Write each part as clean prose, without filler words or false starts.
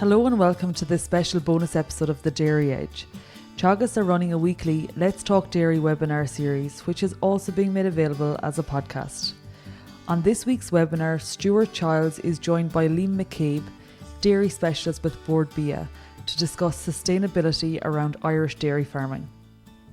Hello and welcome to this special bonus episode of The Dairy Edge. Teagasc are running a weekly Let's Talk Dairy webinar series, which is also being made available as a podcast. On this week's webinar, Stuart Childs is joined by Liam McCabe, Dairy Specialist with Bord Bia, to discuss sustainability around Irish dairy farming.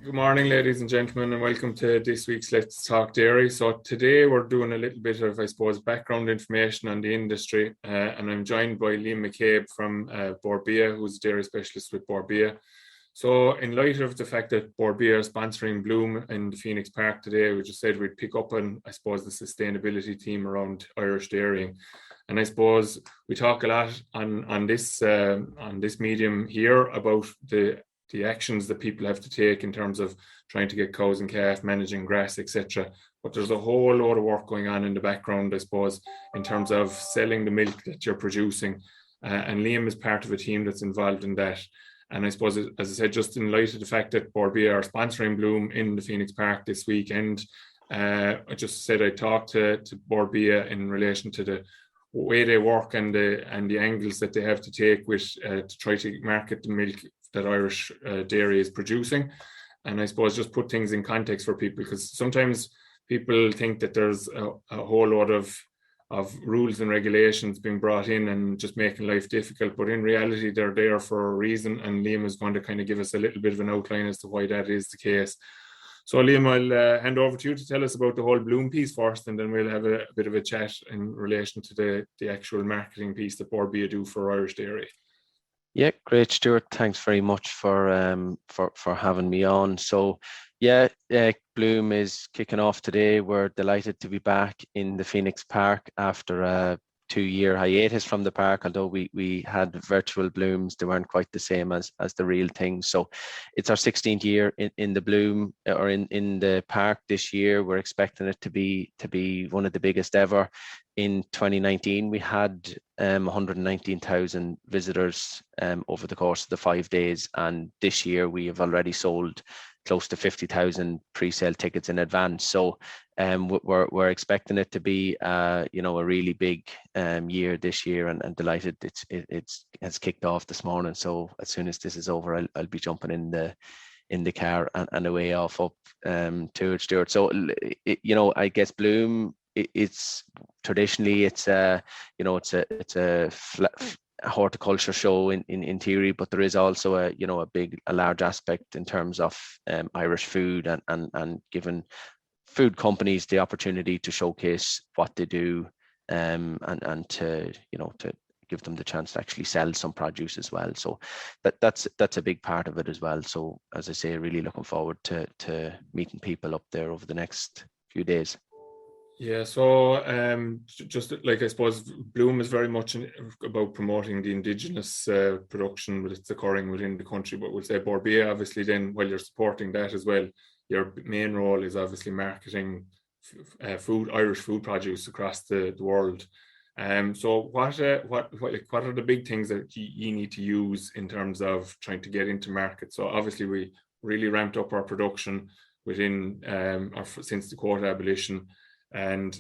Good morning, ladies and gentlemen, and welcome to this week's Let's Talk Dairy. So today we're doing a little bit of, background information on the industry, and I'm joined by Liam McCabe from Bord Bia, who's a dairy specialist with Bord Bia. So in light of the fact that Bord Bia is sponsoring Bloom in the Phoenix Park today, we just said we'd pick up on, the sustainability theme around Irish dairying. And I suppose we talk a lot on this medium here about the actions that people have to take in terms of trying to get cows and calf, managing grass, etc. But there's a whole lot of work going on in the background, I suppose, in terms of selling the milk that you're producing. And Liam is part of a team that's involved in that. And I suppose, as I said, just in light of the fact that Bord Bia are sponsoring Bloom in the Phoenix Park this weekend, I just said I talked to Bord Bia in relation to the way they work and the angles that they have to take with to try to market the milk that Irish dairy is producing. And I suppose just put things in context for people, because sometimes people think that there's a whole lot of rules and regulations being brought in and just making life difficult, but in reality they're there for a reason, and Liam is going to kind of give us a little bit of an outline as to why that is the case. So Liam, I'll hand over to you to tell us about the whole Bloom piece first, and then we'll have a bit of a chat in relation to the actual marketing piece that Bord Bia do for Irish dairy. Yeah, great, Stuart. Thanks very much for having me on. So, Bloom is kicking off today. We're delighted to be back in the Phoenix Park after a 2-year hiatus from the park. Although we had virtual Blooms, they weren't quite the same as the real thing. So, it's our 16th year in the Bloom or in the park this year. We're expecting it to be one of the biggest ever. In 2019, we had 119,000 visitors over the course of the 5 days, and this year we have already sold close to 50,000 pre-sale tickets in advance. So we're expecting it to be a really big year this year, and delighted it has kicked off this morning. So as soon as this is over, I'll be jumping in the car and away off up to it, Stuart. So I guess Bloom, it's traditionally it's a horticulture show in theory, but there is also a large aspect in terms of Irish food and giving food companies the opportunity to showcase what they do, and to give them the chance to actually sell some produce as well. So that's a big part of it as well. So as I say, really looking forward to meeting people up there over the next few days. Yeah, so just like I suppose Bloom is very much about promoting the indigenous production that's occurring within the country, but we'll say Bord Bia, obviously then, while you're supporting that as well, your main role is obviously marketing Irish food produce across the world. So what are the big things that you need to use in terms of trying to get into market? So obviously we really ramped up our production within since the quota abolition. And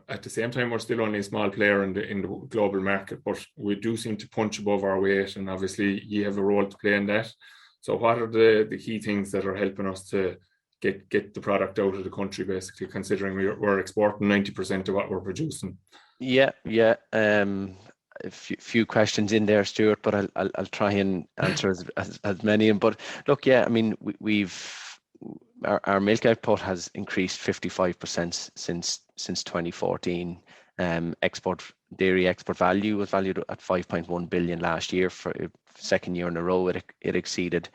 at the same time, we're still only a small player in the global market, but we do seem to punch above our weight, and obviously you have a role to play in that. So what are the key things that are helping us to get the product out of the country, basically, considering we're exporting 90% of what we're producing? Yeah. A few questions in there, Stuart, but I'll try and answer as many. But look, I mean, our milk output has increased 55% since 2014. Dairy export value was valued at 5.1 billion last year. For a second year in a row, it exceeded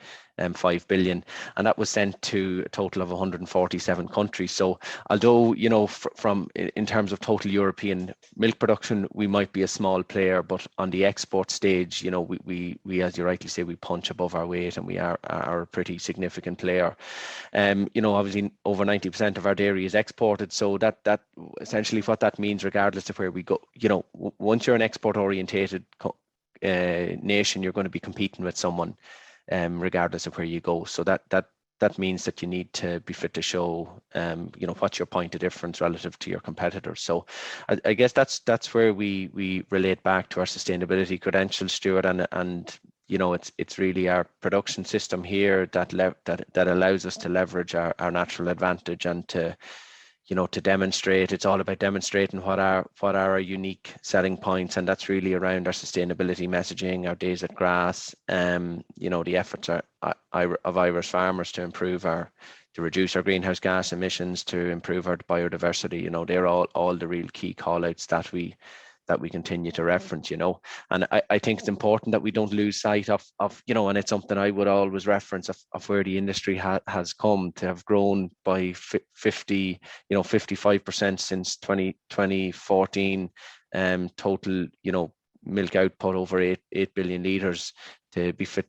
5 billion, and that was sent to a total of 147 countries. So although in terms of total European milk production, we might be a small player, but on the export stage, we as you rightly say, we punch above our weight, and we are a pretty significant player. Obviously over 90% of our dairy is exported, so that essentially what that means, regardless of where we go, once you're an export orientated nation, you're going to be competing with someone regardless of where you go. So that that means that you need to be fit to show, what's your point of difference relative to your competitors. So I guess that's where we relate back to our sustainability credentials, Stuart, and it's really our production system here that allows us to leverage our natural advantage and to demonstrate. It's all about demonstrating what are our unique selling points, and that's really around our sustainability messaging, our days at grass, the efforts of Irish farmers to reduce our greenhouse gas emissions, to improve our biodiversity. They're all the real key call outs that we continue to reference, and I think it's important that we don't lose sight of and it's something I would always reference of where the industry has come to have grown by 55% since 2014, total, milk output over 8 billion litres to be fit.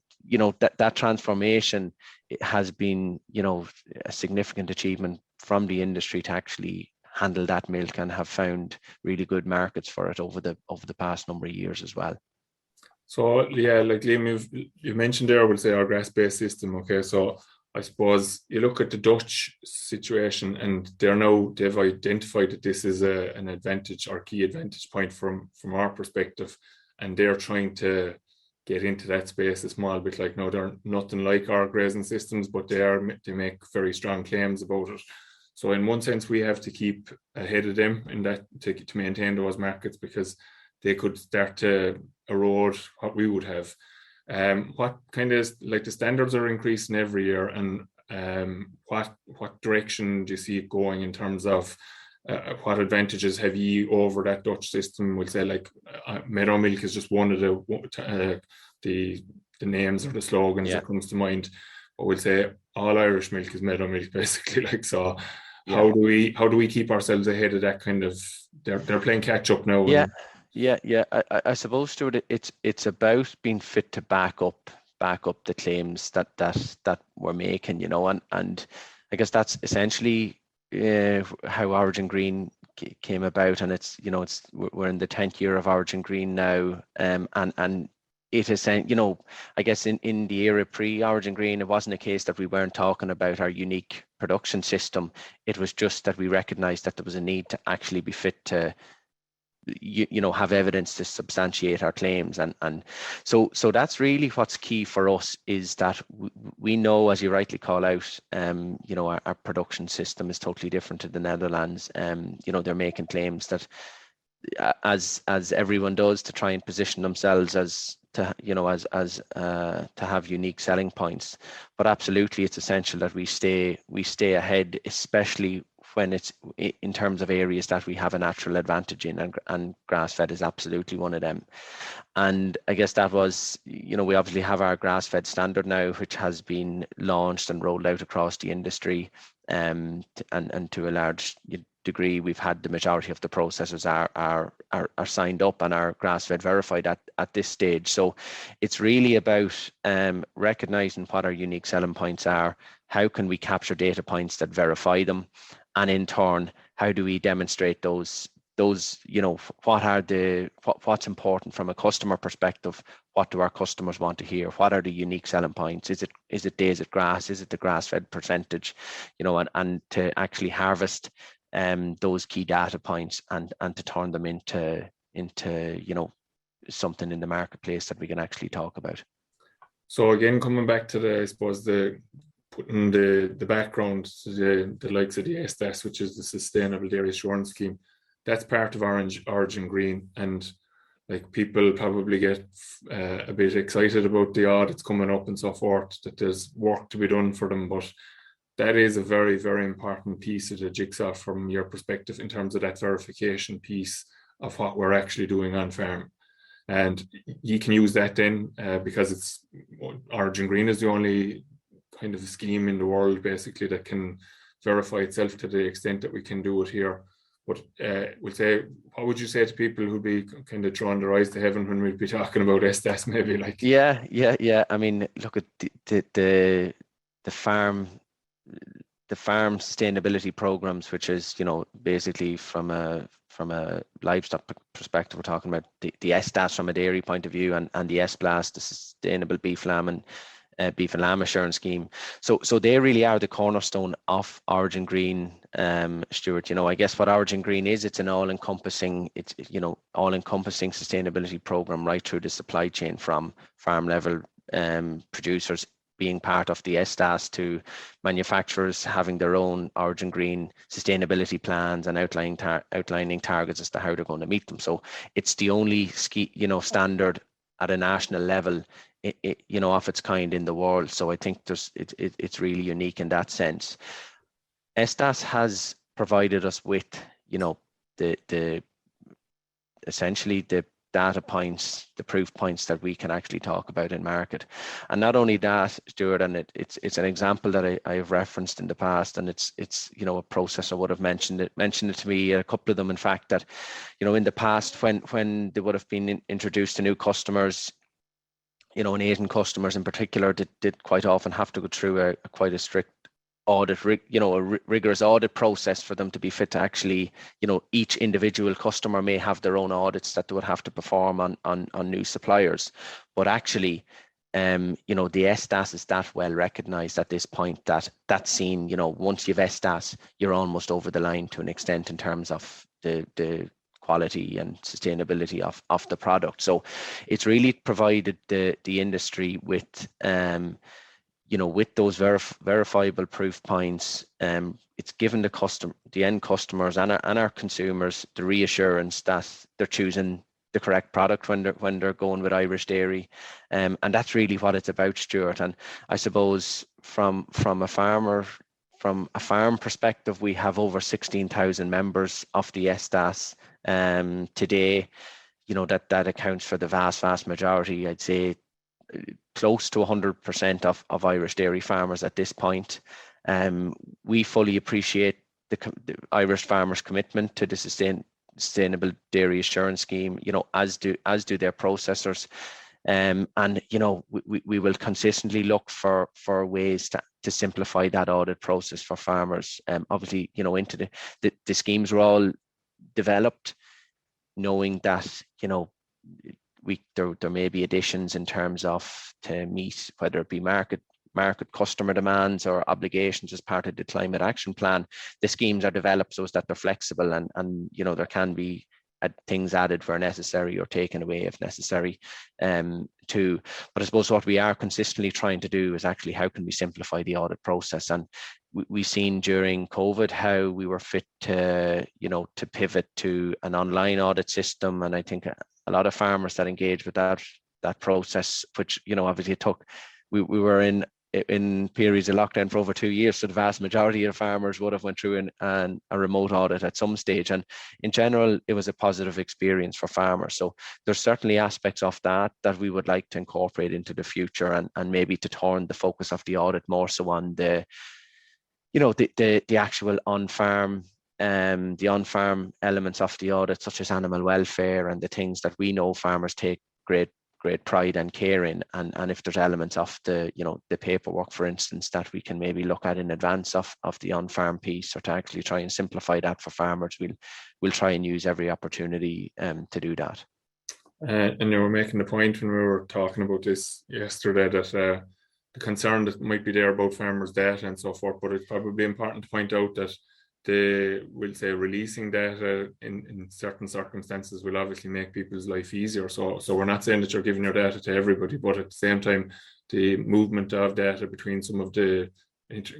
That transformation, it has been, a significant achievement from the industry to actually handle that milk and have found really good markets for it over the past number of years as well. So yeah, like Liam, you mentioned there, we'll say our grass-based system. Okay, so I suppose you look at the Dutch situation, and they've identified that this is an advantage or key advantage point from our perspective, and they're trying to get into that space a small bit. Like, no, they're nothing like our grazing systems, but they make very strong claims about it. So in one sense, we have to keep ahead of them in that to maintain those markets, because they could start to erode what we would have. What kind of, like, the standards are increasing every year, and what direction do you see it going in terms of what advantages have you over that Dutch system? We'll say, like, Meadow Milk is just one of the names or the slogans that comes to mind. But we'll say all Irish milk is Meadow Milk, basically. Like, so how do we keep ourselves ahead of that kind of? They're playing catch up now. I suppose, Stuart, it's about being fit to back up the claims that we're making, and I guess that's essentially how Origin Green came about, and we're in the 10th year of Origin Green now, and it is, I guess in the era pre-Origin Green, it wasn't a case that we weren't talking about our unique production system. It was just that we recognised that there was a need to actually be fit to, have evidence to substantiate our claims, and so that's really what's key for us, is that we know, as you rightly call out, our production system is totally different to the Netherlands. They're making claims that, as everyone does, to try and position themselves as to have unique selling points. But absolutely, it's essential that we stay ahead, especially when it's in terms of areas that we have a natural advantage in, and grass-fed is absolutely one of them. And I guess that was, we obviously have our grass-fed standard now, which has been launched and rolled out across the industry, and to a large degree, we've had the majority of the processors are signed up and are grass-fed verified at this stage. So it's really about recognizing what our unique selling points are. How can we capture data points that verify them? And in turn, how do we demonstrate those, what's important from a customer perspective? What do our customers want to hear? What are the unique selling points? Is it days at grass? Is it the grass-fed percentage? And to actually harvest those key data points and to turn them into something in the marketplace that we can actually talk about. So again, coming back to putting the background to the likes of the SDAS, which is the Sustainable Dairy Assurance Scheme, that's part of Origin Green, and like, people probably get a bit excited about the audits coming up and so forth, that there's work to be done for them, but that is a very, very important piece of the jigsaw from your perspective, in terms of that verification piece of what we're actually doing on farm. And you can use that then, because Origin Green is the only kind of scheme in the world, basically, that can verify itself to the extent that we can do it here. But we'll say, what would you say to people who'd be kind of drawing their eyes to heaven when we'd be talking about SDAS, maybe? Like, yeah. I mean, look at the farm sustainability programs, which is, basically from a livestock perspective, we're talking about the SDAS from a dairy point of view, and the SBLAS, the Sustainable Beef, Lamb beef and lamb assurance scheme. So they really are the cornerstone of Origin Green, Stuart. I guess what Origin Green is, it's an all-encompassing sustainability program right through the supply chain, from farm level producers being part of the SDAS to manufacturers having their own Origin Green sustainability plans and outlining targets as to how they're going to meet them. So it's the only standard at a national level, of its kind in the world. So I think it's really unique in that sense. SDAS has provided us with, the essentially the data points, the proof points that we can actually talk about in market. And not only that, Stuart, and it's an example that I have referenced in the past, and it's a processor would have mentioned it to me, a couple of them in fact, that in the past when they would have been introduced to new customers, and Asian customers in particular, did quite often have to go through quite a strict audit, rigorous audit process for them to be fit to actually, each individual customer may have their own audits that they would have to perform on new suppliers. But actually, the SDAS is that well recognized at this point that that's seen, once you've SDAS, you're almost over the line to an extent in terms of the quality and sustainability of the product. So it's really provided the industry with with those verifiable proof points. It's given the end customers and our consumers the reassurance that they're choosing the correct product when they're going with Irish dairy, and that's really what it's about, Stuart. And I suppose from a farm perspective, we have over 16,000 members of the SDAS today. That accounts for the vast majority, I'd say, close to 100% of Irish dairy farmers at this point. We fully appreciate the Irish farmers' commitment to the sustainable dairy assurance scheme, as do their processors. And we will consistently look for ways to simplify that audit process for farmers. Obviously, into the schemes were all developed knowing that there may be additions in terms of to meet whether it be market customer demands or obligations as part of the climate action plan. The schemes are developed so that they're flexible and there can be things added where necessary or taken away if necessary too. But I suppose what we are consistently trying to do is actually how can we simplify the audit process. And we've seen during COVID how we were fit to pivot to an online audit system. And I think a lot of farmers that engage with that process, which obviously it took, we were in periods of lockdown for over 2 years, so the vast majority of farmers would have went through a remote audit at some stage, and in general it was a positive experience for farmers. So there's certainly aspects of that we would like to incorporate into the future, and maybe to turn the focus of the audit more so on the actual on-farm the on-farm elements of the audit, such as animal welfare and the things that we know farmers take great pride and care in, and if there's elements of the paperwork, for instance, that we can maybe look at in advance of the on-farm piece, or to actually try and simplify that for farmers, we'll try and use every opportunity to do that. And you were making the point when we were talking about this yesterday that the concern that might be there about farmers' data and so forth, but it's probably important to point out that they will say releasing data in certain circumstances will obviously make people's life easier. So we're not saying that you're giving your data to everybody, but at the same time, the movement of data between some of the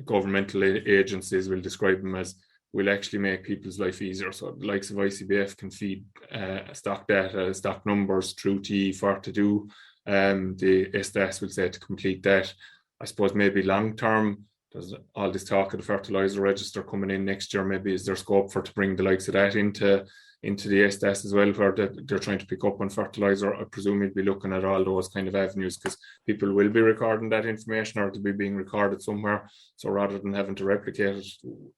governmental agencies, will describe them as, will actually make people's life easier. So the likes of ICBF can feed stock data, stock numbers through TE for to do. The SDS will say to complete that. I suppose maybe long term, there's all this talk of the fertilizer register coming in next year. Maybe is there scope for to bring the likes of that into the SDS as well, where they're trying to pick up on fertilizer? I presume you'd be looking at all those kind of avenues, because people will be recording that information, or it'll be being recorded somewhere. So rather than having to replicate it,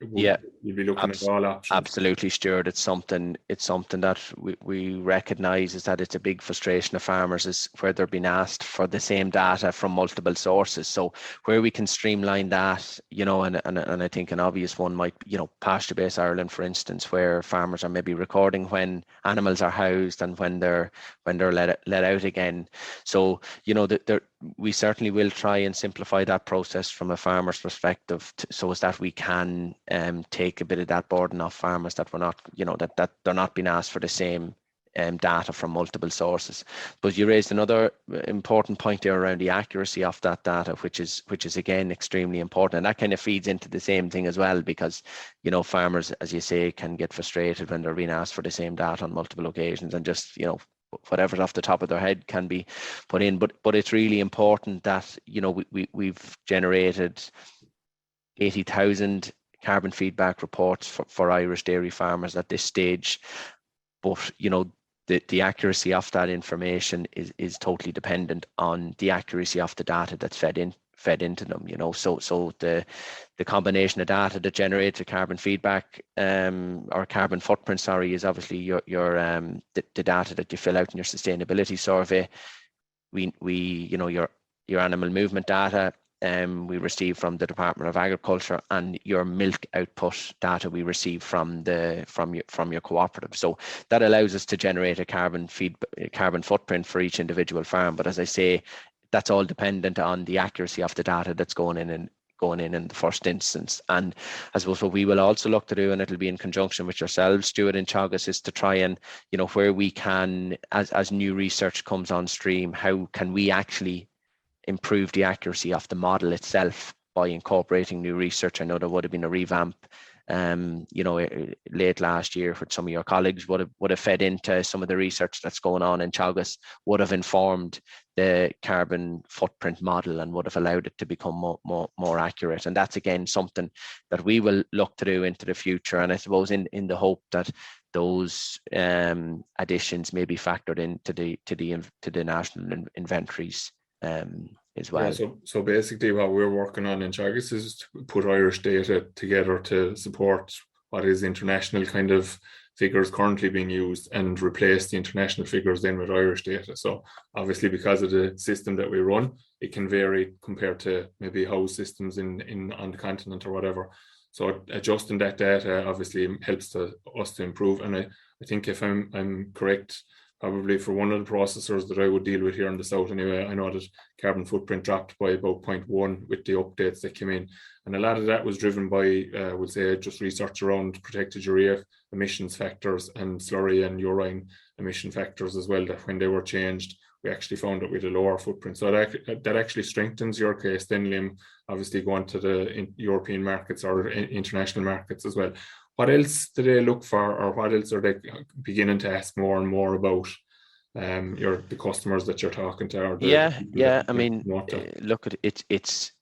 you'll be looking at all options. Absolutely, Stuart. It's something that we recognise is that it's a big frustration of farmers, is where they're being asked for the same data from multiple sources. So where we can streamline that, and I think an obvious one might, Pasture Base Ireland, for instance, where farmers are maybe recording recording when animals are housed and when they're let out again. So, you know, we certainly will try and simplify that process from a farmer's perspective, so as that we can take a bit of that burden off farmers, that we're not, you know, that they're not being asked for the same data from multiple sources. But you raised another important point there around the accuracy of that data, which is again extremely important, and that kind of feeds into the same thing as well, because, you know, farmers, as you say, can get frustrated when they're being asked for the same data on multiple occasions, and just, you know, whatever's off the top of their head can be put in. But it's really important that, you know, we've generated 80,000 carbon feedback reports for Irish dairy farmers at this stage. But, you know, the accuracy of that information is totally dependent on the accuracy of the data that's fed into them, you know. So the combination of data that generates a carbon feedback or carbon footprint, sorry, is obviously your the data that you fill out in your sustainability survey. We you know, your animal movement data we receive from the Department of Agriculture, and your milk output data we receive from your cooperative. So that allows us to generate a carbon footprint for each individual farm. But as I say, that's all dependent on the accuracy of the data that's going in in the first instance. And I suppose what we will also look to do, and it'll be in conjunction with yourselves, Stuart, in Teagasc, is to try and, you know, where we can, as new research comes on stream, how can we actually improve the accuracy of the model itself by incorporating new research. I know there would have been a revamp, you know, late last year, with some of your colleagues would have fed into some of the research that's going on in Teagasc, would have informed the carbon footprint model and would have allowed it to become more accurate. And that's again something that we will look to do into the future. And I suppose in the hope that those additions may be factored into the national inventories as well. Yeah, so basically what we're working on in Teagasc is to put Irish data together to support what is international kind of figures currently being used, and replace the international figures then with Irish data. So obviously, because of the system that we run, it can vary compared to maybe house systems in on the continent or whatever. So adjusting that data obviously helps us to improve. And I think, if I'm correct, probably for one of the processors that I would deal with here in the south anyway, I know that carbon footprint dropped by about 0.1 with the updates that came in. And a lot of that was driven by, I would say, just research around protected urea emissions factors and slurry and urine emission factors as well, that when they were changed, we actually found that we had a lower footprint. So that actually strengthens your case then, Liam, obviously going to the European markets or international markets as well. What else do they look for, or what else are they beginning to ask more and more about, the customers that you're talking to? Or I mean, look at it. It's,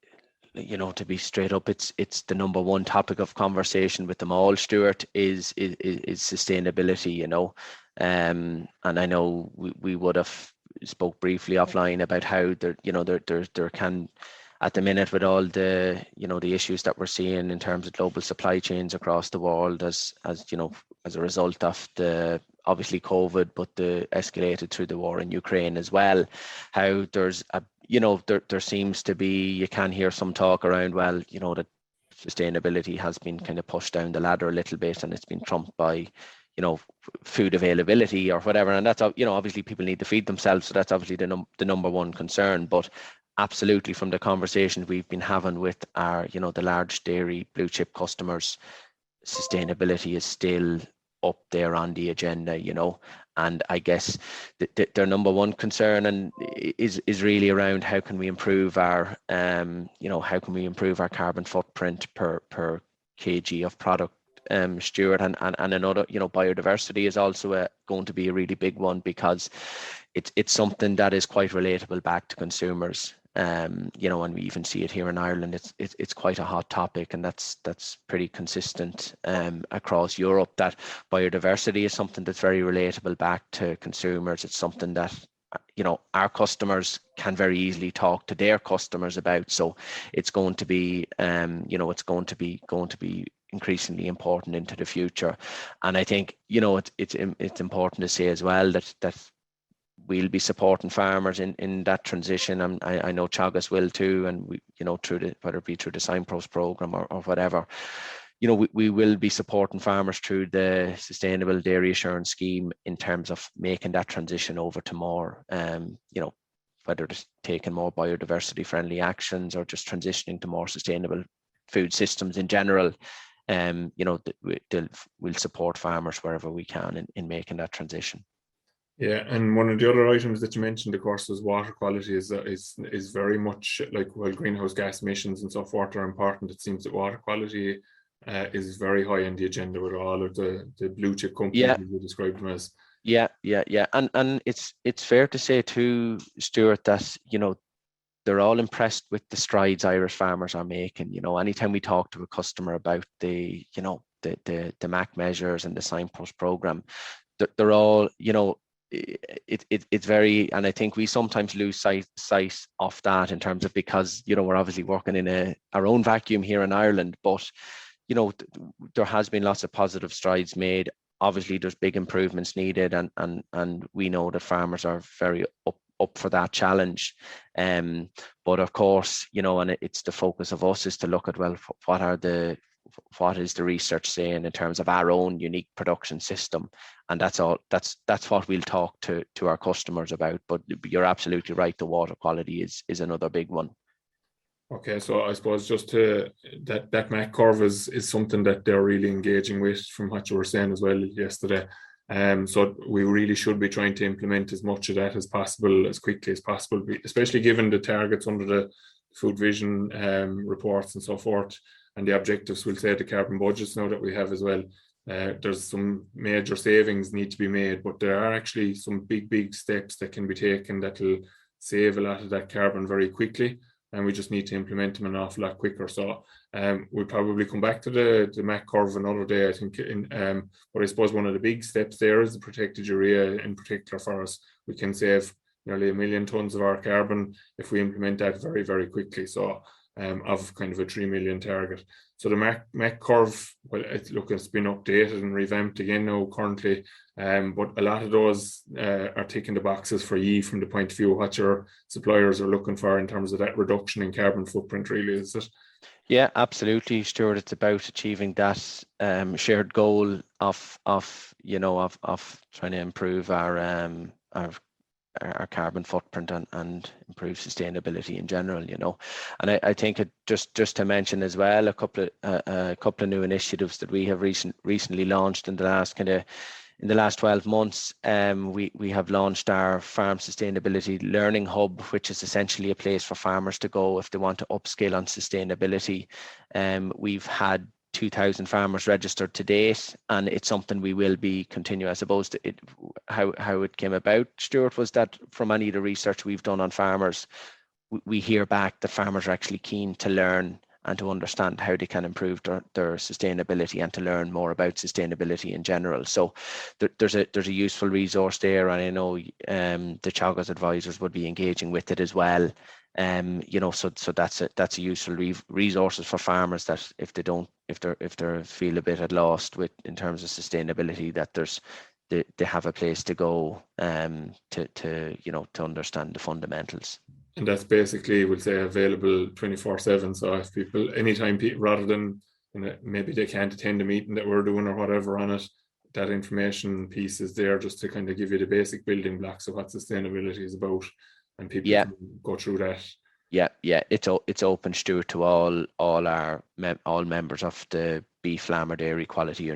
you know, to be straight up, it's the number one topic of conversation with them all, Stuart, is sustainability, you know. And I know we would have spoke briefly offline about how there can, at the minute, with all the, you know, the issues that we're seeing in terms of global supply chains across the world, as you know, as a result of the obviously COVID, but the escalated through the war in Ukraine as well, how there's a, you know, there seems to be, you can hear some talk around, well, you know, that sustainability has been kind of pushed down the ladder a little bit, and it's been trumped by, you know, food availability or whatever. And that's, you know, obviously people need to feed themselves, so that's obviously the number one concern. But absolutely, from the conversations we've been having with our, you know, the large dairy blue chip customers, sustainability is still up there on the agenda, you know. And I guess their number one concern and is really around how can we improve our, you know, how can we improve our carbon footprint per kg of product, Stuart, and another, you know, biodiversity is also going to be a really big one, because it's something that is quite relatable back to consumers. You know, and we even see it here in Ireland. It's quite a hot topic, and that's pretty consistent across Europe, that biodiversity is something that's very relatable back to consumers. It's something that, you know, our customers can very easily talk to their customers about. So it's going to be, you know, it's going to be increasingly important into the future. And I think, you know, it's important to say as well that we'll be supporting farmers in that transition. And I know Teagasc will too, and we, you know, whether it be through the Signpost program or whatever, we will be supporting farmers through the Sustainable Dairy Assurance Scheme in terms of making that transition over to more, whether it's taking more biodiversity friendly actions or just transitioning to more sustainable food systems in general. We'll support farmers wherever we can in making that transition. Yeah, and one of the other items that you mentioned, of course, was water quality is very much like, while greenhouse gas emissions and so forth are important, it seems that water quality is very high on the agenda with all of the blue chip companies you described them as. Yeah. And it's fair to say too, Stuart, that, they're all impressed with the strides Irish farmers are making. Anytime we talk to a customer about the MAC measures and the signpost program, they're all, it's very, and I think we sometimes lose sight of that in terms of, because, we're obviously working in our own vacuum here in Ireland, but, there has been lots of positive strides made. Obviously, there's big improvements needed, and we know that farmers are very up for that challenge. But of course, and it's the focus of us is to look at, well, what is the research saying in terms of our own unique production system, and that's what we'll talk to our customers about. But you're absolutely right, the water quality is another big one. Okay, so I suppose just that MAC curve is something that they're really engaging with, from what you were saying as well yesterday. So we really should be trying to implement as much of that as possible, as quickly as possible, especially given the targets under the Food Vision reports and so forth, and the objectives, we'll say, the carbon budgets now that we have as well. There's some major savings need to be made, but there are actually some big steps that can be taken that will save a lot of that carbon very quickly, and we just need to implement them an awful lot quicker. So we'll probably come back to the MAC curve another day, I think. But I suppose one of the big steps there is the protected urea in particular for us. We can save nearly 1 million tonnes of our carbon if we implement that very, very quickly. So of kind of a 3 million target. So the MAC curve, well, it's been updated and revamped again now currently, but a lot of those are ticking the boxes for you from the point of view of what your suppliers are looking for in terms of that reduction in carbon footprint, really, is it? Yeah, absolutely, Stuart. It's about achieving that shared goal of trying to improve our carbon footprint and improve sustainability in general, And I think just to mention as well, a couple of new initiatives that we have recently launched in the last 12 months. We have launched our Farm Sustainability Learning Hub, which is essentially a place for farmers to go if they want to upskill on sustainability. We've had 2,000 farmers registered to date, and it's something we will be continuing. I suppose how it came about, Stuart, was that from any of the research we've done on farmers, we hear back that farmers are actually keen to learn and to understand how they can improve their sustainability and to learn more about sustainability in general. So there's a useful resource there, and I know the Teagasc advisors would be engaging with it as well. So that's a useful resources for farmers, that if they feel a bit at lost in terms of sustainability, that they have a place to go to understand the fundamentals. And that's basically, we'll say, available 24/7. So if people, anytime, rather than maybe they can't attend a meeting that we're doing or whatever on it, that information piece is there just to kind of give you the basic building blocks of what sustainability is about, and people can go through that. Yeah, it's open, Stuart, to all members of the beef, lamb, or dairy quality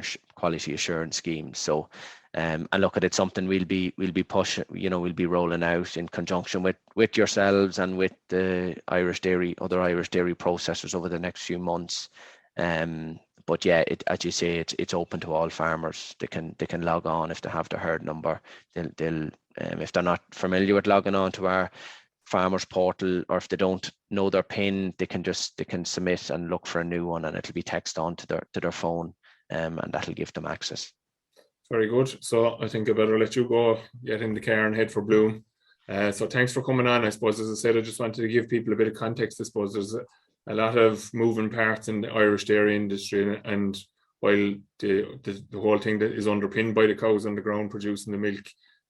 assurance scheme. So, and look at it, something we'll be pushing. We'll be rolling out in conjunction with yourselves and with the other Irish dairy processors over the next few months. But yeah, as you say, it's open to all farmers. They can log on if they have the herd number. They'll if they're not familiar with logging on to our farmers portal, or if they don't know their PIN, they can submit and look for a new one, and it'll be text on to their phone, and that'll give them access. Very good. So I think I better let you go, get in the car and head for Bloom. So thanks for coming on. I suppose, as I said, I just wanted to give people a bit of context. I suppose there's a lot of moving parts in the Irish dairy industry, and while the whole thing that is underpinned by the cows on the ground producing the milk,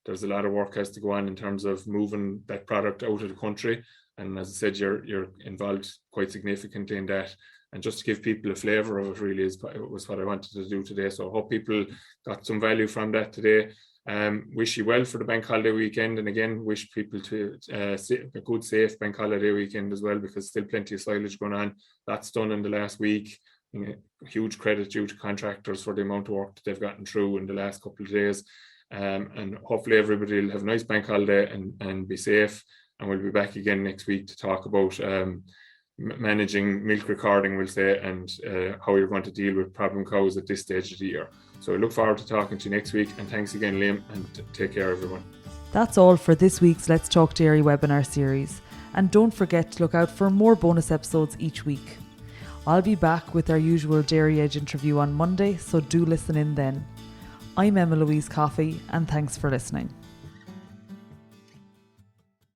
there's a lot of work has to go on in terms of moving that product out of the country. And as I said, you're involved quite significantly in that. and just to give people a flavour of it really was what I wanted to do today. So I hope people got some value from that today. Wish you well for the bank holiday weekend, and again wish people to a good safe bank holiday weekend as well, because still plenty of silage going on. That's done in the last week. Huge credit due to contractors for the amount of work that they've gotten through in the last couple of days, and hopefully everybody will have a nice bank holiday and be safe, and we'll be back again next week to talk about managing milk recording, we'll say, and how you're going to deal with problem cows at this stage of the year. So I look forward to talking to you next week, and thanks again, Liam, and take care everyone. That's all for this week's Let's Talk Dairy webinar series, and don't forget to look out for more bonus episodes each week. I'll be back with our usual Dairy Edge interview on Monday, so do listen in then. I'm Emma Louise Coffey, and thanks for listening.